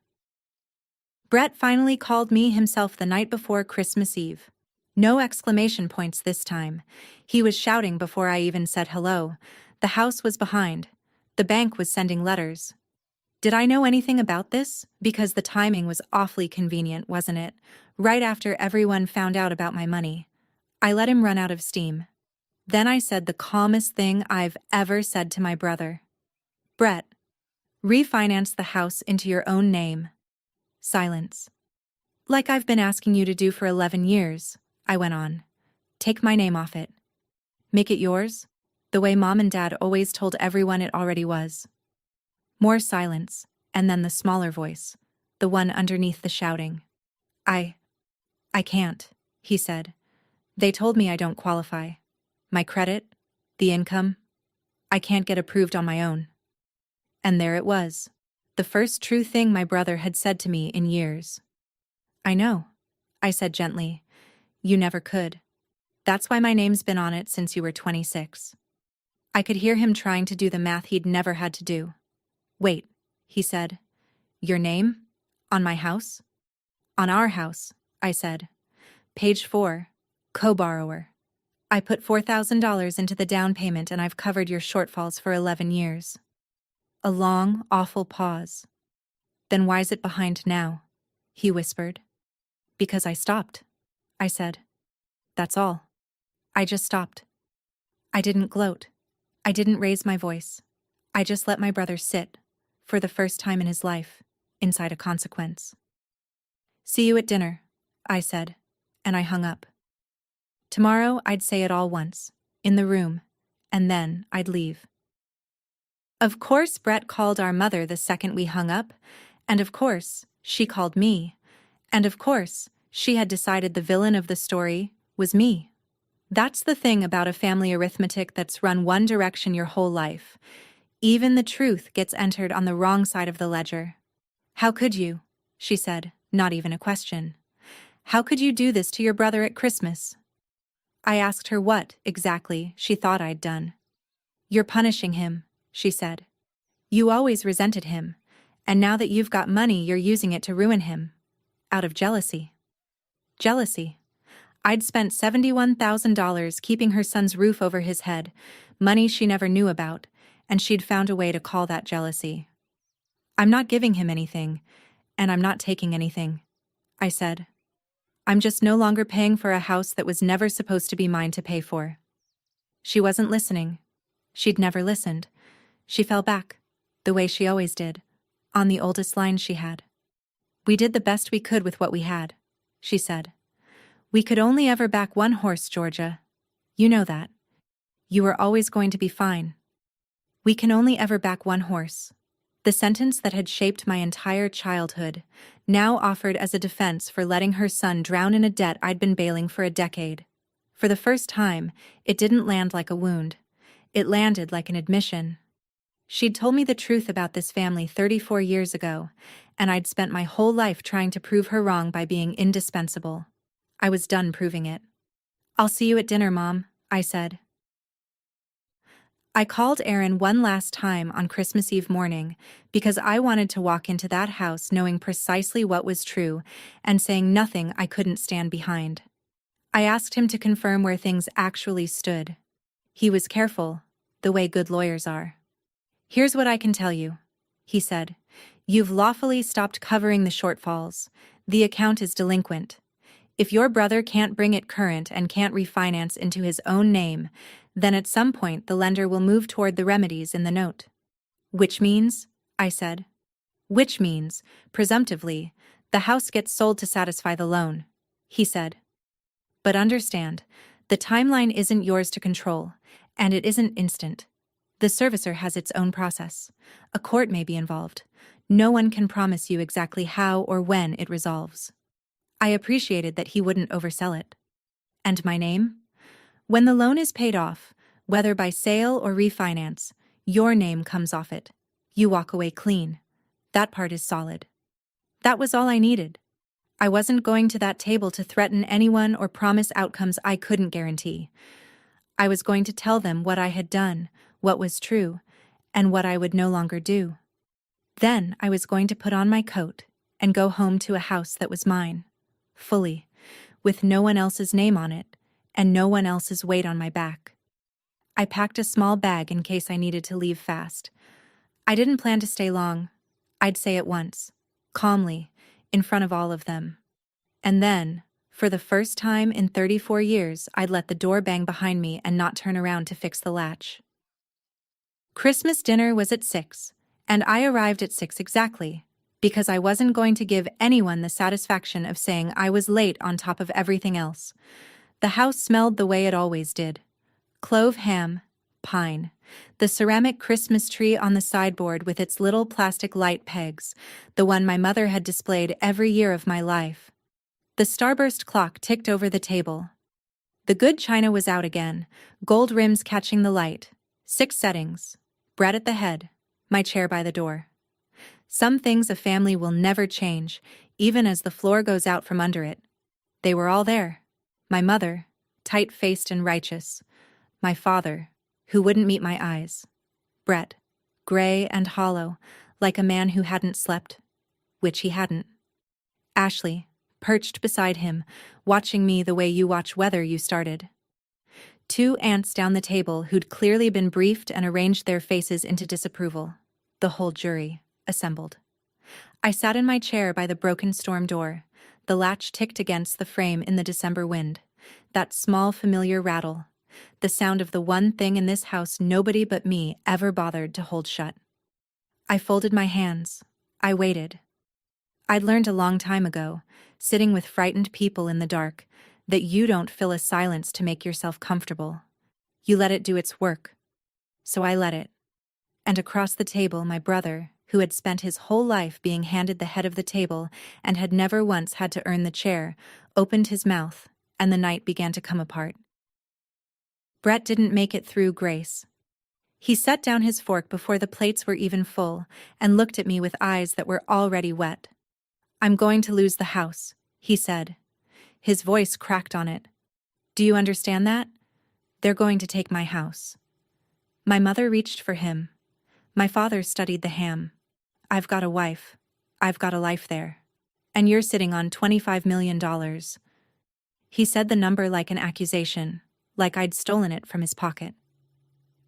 Brett finally called me himself the night before Christmas Eve. No exclamation points this time. He was shouting before I even said hello. The house was behind. The bank was sending letters. Did I know anything about this? Because the timing was awfully convenient, wasn't it? Right after everyone found out about my money. I let him run out of steam. Then I said the calmest thing I've ever said to my brother. Brett, refinance the house into your own name. Silence. Like I've been asking you to do for 11 years, I went on. Take my name off it. Make it yours, the way Mom and Dad always told everyone it already was. More silence, and then the smaller voice, the one underneath the shouting. I can't, he said. They told me I don't qualify. My credit, the income, I can't get approved on my own. And there it was, the first true thing my brother had said to me in years. I know, I said gently. You never could. That's why my name's been on it since you were 26. I could hear him trying to do the math he'd never had to do. Wait, he said. Your name? On my house? On our house, I said. Page 4, co-borrower. I put $4,000 into the down payment and I've covered your shortfalls for 11 years. A long, awful pause. Then why's it behind now? He whispered. Because I stopped, I said. That's all. I just stopped. I didn't gloat. I didn't raise my voice. I just let my brother sit, for the first time in his life, inside a consequence. See you at dinner, I said, and I hung up. Tomorrow I'd say it all once, in the room, and then I'd leave. Of course, Brett called our mother the second we hung up, and of course, she called me, and of course, she had decided the villain of the story was me. That's the thing about a family arithmetic that's run one direction your whole life. Even the truth gets entered on the wrong side of the ledger. "How could you?" she said, not even a question. "How could you do this to your brother at Christmas?" I asked her what, exactly, she thought I'd done. "You're punishing him," she said. "You always resented him, and now that you've got money you're using it to ruin him. Out of jealousy." Jealousy. I'd spent $71,000 keeping her son's roof over his head, money she never knew about, and she'd found a way to call that jealousy. "I'm not giving him anything, and I'm not taking anything," I said. "I'm just no longer paying for a house that was never supposed to be mine to pay for." She wasn't listening. She'd never listened. She fell back, the way she always did, on the oldest line she had. "We did the best we could with what we had," she said. "We could only ever back one horse, Georgia. You know that. You were always going to be fine. We can only ever back one horse." The sentence that had shaped my entire childhood, now offered as a defense for letting her son drown in a debt I'd been bailing for a decade. For the first time, it didn't land like a wound. It landed like an admission. She'd told me the truth about this family 34 years ago, and I'd spent my whole life trying to prove her wrong by being indispensable. I was done proving it. "I'll see you at dinner, Mom," I said. I called Aaron one last time on Christmas Eve morning because I wanted to walk into that house knowing precisely what was true and saying nothing I couldn't stand behind. I asked him to confirm where things actually stood. He was careful, the way good lawyers are. "Here's what I can tell you," he said. "You've lawfully stopped covering the shortfalls. The account is delinquent. If your brother can't bring it current and can't refinance into his own name, then at some point the lender will move toward the remedies in the note." "Which means," I said. "Which means, presumptively, the house gets sold to satisfy the loan," he said. "But understand, the timeline isn't yours to control, and it isn't instant. The servicer has its own process. A court may be involved. No one can promise you exactly how or when it resolves." I appreciated that he wouldn't oversell it. "And my name? When the loan is paid off, whether by sale or refinance, your name comes off it. You walk away clean. That part is solid." That was all I needed. I wasn't going to that table to threaten anyone or promise outcomes I couldn't guarantee. I was going to tell them what I had done, what was true, and what I would no longer do. Then I was going to put on my coat and go home to a house that was mine, fully, with no one else's name on it, and no one else's weight on my back. I packed a small bag in case I needed to leave fast. I didn't plan to stay long. I'd say it once, calmly, in front of all of them. And then, for the first time in 34 years, I'd let the door bang behind me and not turn around to fix the latch. Christmas dinner was at 6, and I arrived at 6 exactly, because I wasn't going to give anyone the satisfaction of saying I was late on top of everything else. The house smelled the way it always did. Clove ham, pine, the ceramic Christmas tree on the sideboard with its little plastic light pegs, the one my mother had displayed every year of my life. The starburst clock ticked over the table. The good china was out again, gold rims catching the light. 6 settings. Brett at the head, my chair by the door. Some things a family will never change, even as the floor goes out from under it. They were all there. My mother, tight-faced and righteous. My father, who wouldn't meet my eyes. Brett, gray and hollow, like a man who hadn't slept, which he hadn't. Ashley, perched beside him, watching me the way you watch weather you started. 2 aunts down the table who'd clearly been briefed and arranged their faces into disapproval. The whole jury, assembled. I sat in my chair by the broken storm door. The latch ticked against the frame in the December wind. That small familiar rattle. The sound of the one thing in this house nobody but me ever bothered to hold shut. I folded my hands. I waited. I'd learned a long time ago, sitting with frightened people in the dark, that you don't fill a silence to make yourself comfortable. You let it do its work, So I let it. And across the table, my brother, who had spent his whole life being handed the head of the table and had never once had to earn the chair, opened his mouth, and the night began to come apart. Brett didn't make it through grace. He set down his fork before the plates were even full and looked at me with eyes that were already wet. "I'm going to lose the house," he said. His voice cracked on it. "Do you understand that? They're going to take my house." My mother reached for him. My father studied the ham. "I've got a wife. I've got a life there. And you're sitting on $25 million. He said the number like an accusation, like I'd stolen it from his pocket.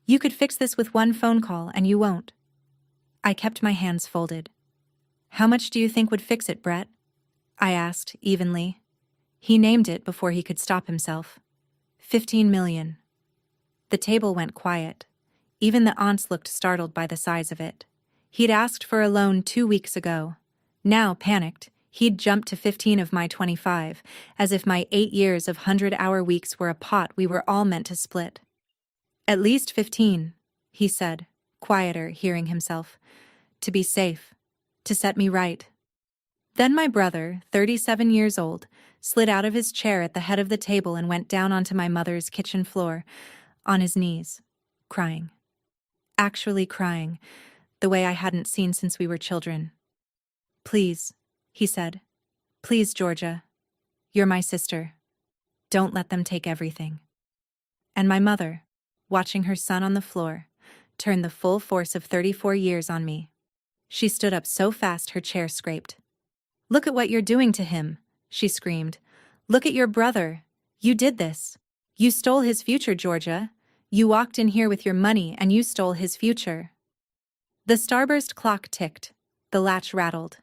"You could fix this with one phone call, and you won't." I kept my hands folded. "How much do you think would fix it, Brett?" I asked, evenly. He named it before he could stop himself. 15 million. The table went quiet. Even the aunts looked startled by the size of it. He'd asked for a loan 2 weeks ago. Now, panicked, he'd jumped to 15 of my 25, as if my 8 years of 100-hour weeks were a pot we were all meant to split. "At least 15, he said, quieter, hearing himself. "To be safe. To set me right." Then my brother, 37 years old, slid out of his chair at the head of the table and went down onto my mother's kitchen floor, on his knees, crying. Actually crying, the way I hadn't seen since we were children. "Please," he said. "Please, Georgia. You're my sister. Don't let them take everything." And my mother, watching her son on the floor, turned the full force of 34 years on me. She stood up so fast her chair scraped. "Look at what you're doing to him," she screamed. "Look at your brother. You did this. You stole his future, Georgia. You walked in here with your money and you stole his future." The starburst clock ticked. The latch rattled.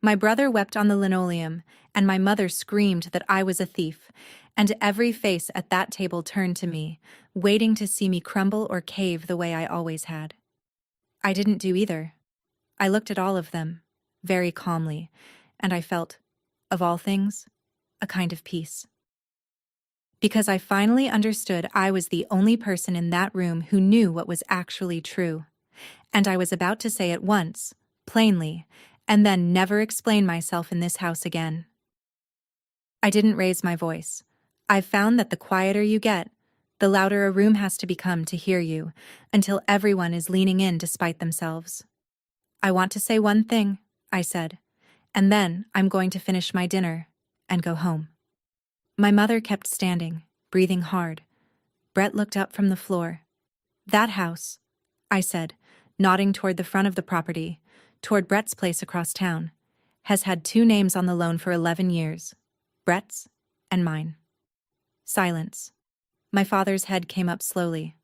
My brother wept on the linoleum, and my mother screamed that I was a thief, and every face at that table turned to me, waiting to see me crumble or cave the way I always had. I didn't do either. I looked at all of them, very calmly, and I felt, of all things, a kind of peace. Because I finally understood I was the only person in that room who knew what was actually true. And I was about to say it once, plainly, and then never explain myself in this house again. I didn't raise my voice. I've found that the quieter you get, the louder a room has to become to hear you, until everyone is leaning in to spite themselves. "I want to say one thing," I said, "and then I'm going to finish my dinner and go home." My mother kept standing, breathing hard. Brett looked up from the floor. "That house," I said, nodding toward the front of the property, toward Brett's place across town, "has had 2 names on the loan for 11 years. Brett's and mine." Silence. My father's head came up slowly.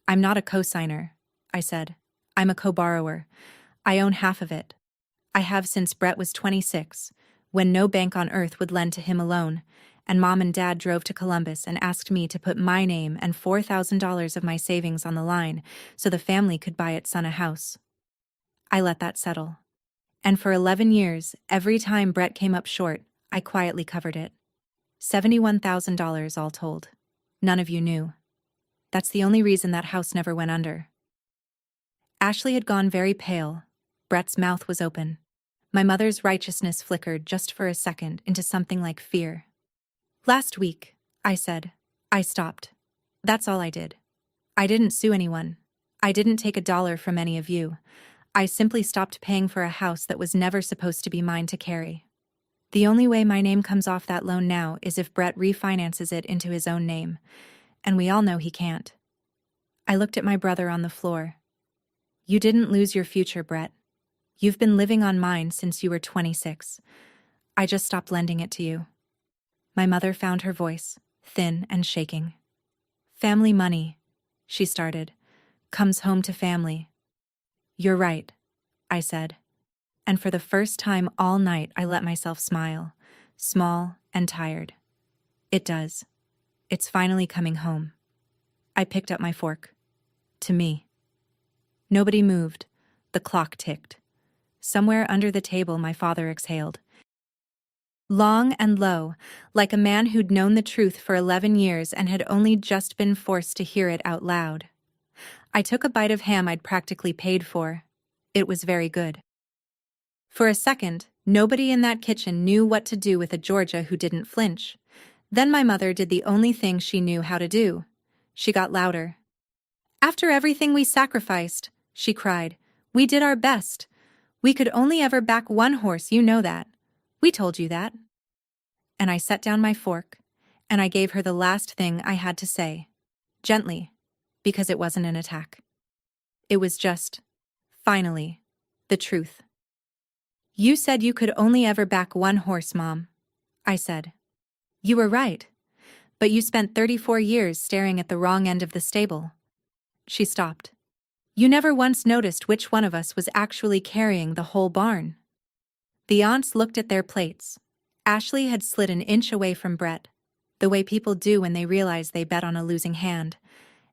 "I'm not a co-signer," I said. "I'm a co-borrower. I own half of it. I have since Brett was 26, when no bank on earth would lend to him alone, and Mom and Dad drove to Columbus and asked me to put my name and $4,000 of my savings on the line so the family could buy its son a house. I let that settle. And for 11 years, every time Brett came up short, I quietly covered it. $71,000 all told. None of you knew. That's the only reason that house never went under." Ashley had gone very pale. Brett's mouth was open. My mother's righteousness flickered just for a second into something like fear. "Last week," I said, "I stopped. That's all I did. I didn't sue anyone. I didn't take $1 from any of you. I simply stopped paying for a house that was never supposed to be mine to carry. The only way my name comes off that loan now is if Brett refinances it into his own name, and we all know he can't." I looked at my brother on the floor. "You didn't lose your future, Brett. You've been living on mine since you were 26. I just stopped lending it to you." My mother found her voice, thin and shaking. "Family money," she started, "comes home to family." "You're right," I said. And for the first time all night I let myself smile, small and tired. It does. It's finally coming home. I picked up my fork. To me. Nobody moved. The clock ticked. Somewhere under the table my father exhaled. Long and low, like a man who'd known the truth for 11 years and had only just been forced to hear it out loud. I took a bite of ham I'd practically paid for. It was very good. For a second, nobody in that kitchen knew what to do with a Georgia who didn't flinch. Then my mother did the only thing she knew how to do. She got louder. "After everything we sacrificed," she cried, "we did our best. We could only ever back one horse, you know that. We told you that." And I set down my fork, and I gave her the last thing I had to say. Gently, because it wasn't an attack. It was just, finally, the truth. "You said you could only ever back one horse, Mom," I said. "You were right. But you spent 34 years staring at the wrong end of the stable." She stopped. "You never once noticed which one of us was actually carrying the whole barn." The aunts looked at their plates. Ashley had slid an inch away from Brett, the way people do when they realize they bet on a losing hand,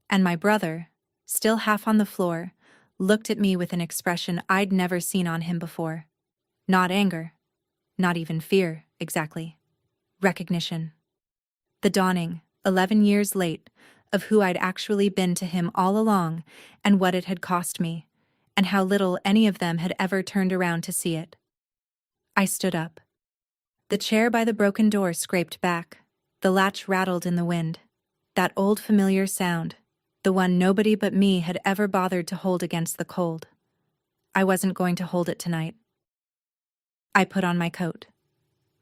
and my brother, still half on the floor, looked at me with an expression I'd never seen on him before. Not anger. Not even fear, exactly. Recognition. The dawning, 11 years late, of who I'd actually been to him all along and what it had cost me, and how little any of them had ever turned around to see it. I stood up. The chair by the broken door scraped back. The latch rattled in the wind. That old familiar sound, the one nobody but me had ever bothered to hold against the cold. I wasn't going to hold it tonight. I put on my coat.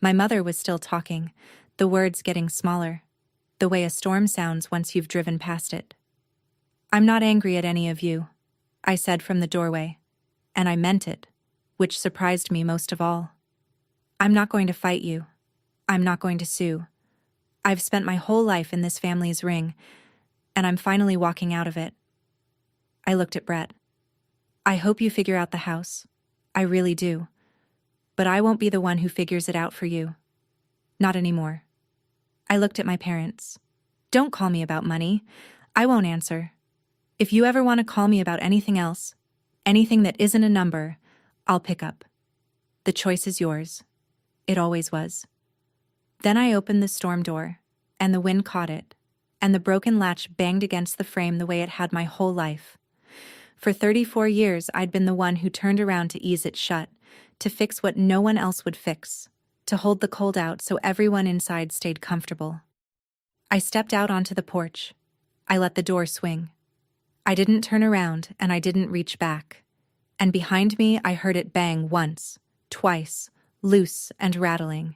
My mother was still talking, the words getting smaller, the way a storm sounds once you've driven past it. "I'm not angry at any of you," I said from the doorway, and I meant it, which surprised me most of all. "I'm not going to fight you. I'm not going to sue. I've spent my whole life in this family's ring, and I'm finally walking out of it." I looked at Brett. "I hope you figure out the house. I really do. But I won't be the one who figures it out for you. Not anymore." I looked at my parents. "Don't call me about money. I won't answer. If you ever want to call me about anything else, anything that isn't a number, I'll pick up. The choice is yours. It always was." Then I opened the storm door, and the wind caught it, and the broken latch banged against the frame the way it had my whole life. For 34 years I'd been the one who turned around to ease it shut, to fix what no one else would fix, to hold the cold out so everyone inside stayed comfortable. I stepped out onto the porch. I let the door swing. I didn't turn around and I didn't reach back. And behind me I heard it bang once, twice, loose and rattling.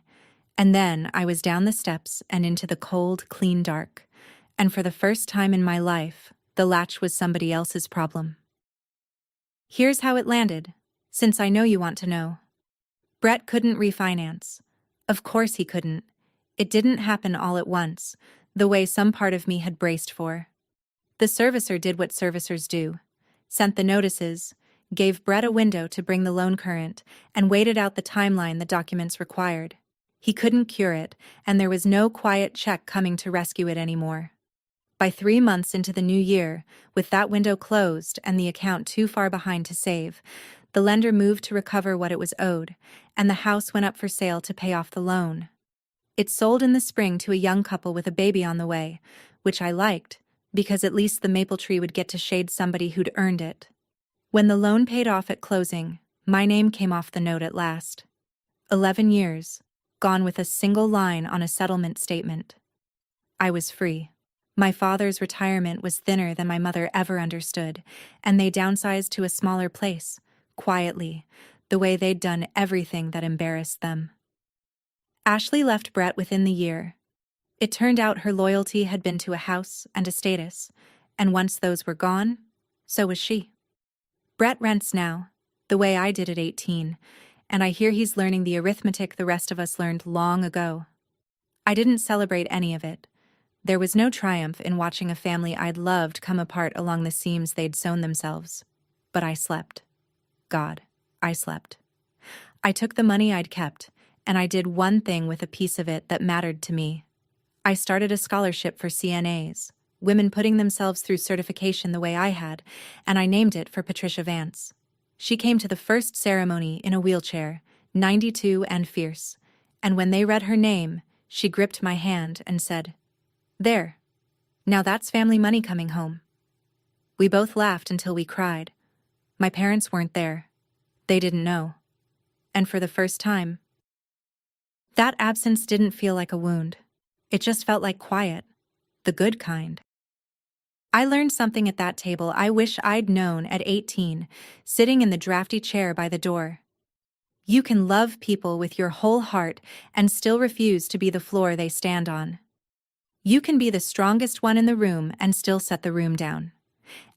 And then I was down the steps and into the cold, clean dark. And for the first time in my life, the latch was somebody else's problem. Here's how it landed, since I know you want to know. Brett couldn't refinance. Of course he couldn't. It didn't happen all at once, the way some part of me had braced for. The servicer did what servicers do, sent the notices, gave Brett a window to bring the loan current, and waited out the timeline the documents required. He couldn't cure it, and there was no quiet check coming to rescue it anymore. By 3 months into the new year, with that window closed and the account too far behind to save, the lender moved to recover what it was owed, and the house went up for sale to pay off the loan. It sold in the spring to a young couple with a baby on the way, which I liked, because at least the maple tree would get to shade somebody who'd earned it. When the loan paid off at closing, my name came off the note at last. 11 years, gone with a single line on a settlement statement. I was free. My father's retirement was thinner than my mother ever understood, and they downsized to a smaller place, quietly, the way they'd done everything that embarrassed them. Ashley left Brett within the year. It turned out her loyalty had been to a house and a status, and once those were gone, so was she. Brett rents now, the way I did at 18, and I hear he's learning the arithmetic the rest of us learned long ago. I didn't celebrate any of it. There was no triumph in watching a family I'd loved come apart along the seams they'd sewn themselves. But I slept. God, I slept. I took the money I'd kept, and I did one thing with a piece of it that mattered to me. I started a scholarship for CNAs, women putting themselves through certification the way I had, and I named it for Patricia Vance. She came to the first ceremony in a wheelchair, 92 and fierce, and when they read her name, she gripped my hand and said, "There. Now that's family money coming home." We both laughed until we cried. My parents weren't there. They didn't know. And for the first time, that absence didn't feel like a wound. It just felt like quiet, the good kind. I learned something at that table I wish I'd known at 18, sitting in the drafty chair by the door. You can love people with your whole heart and still refuse to be the floor they stand on. You can be the strongest one in the room and still set the room down.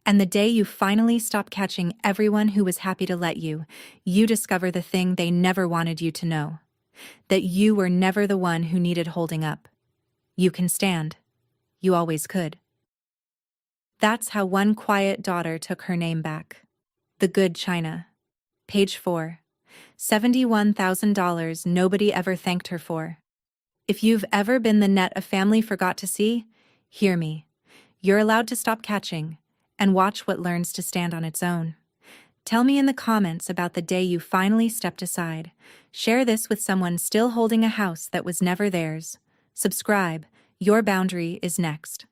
And the day you finally stop catching everyone who was happy to let you, you discover the thing they never wanted you to know. That you were never the one who needed holding up. You can stand. You always could. That's how one quiet daughter took her name back. The Good China. Page 4. $71,000 nobody ever thanked her for. If you've ever been the net a family forgot to see, hear me. You're allowed to stop catching and watch what learns to stand on its own. Tell me in the comments about the day you finally stepped aside. Share this with someone still holding a house that was never theirs. Subscribe. Your boundary is next.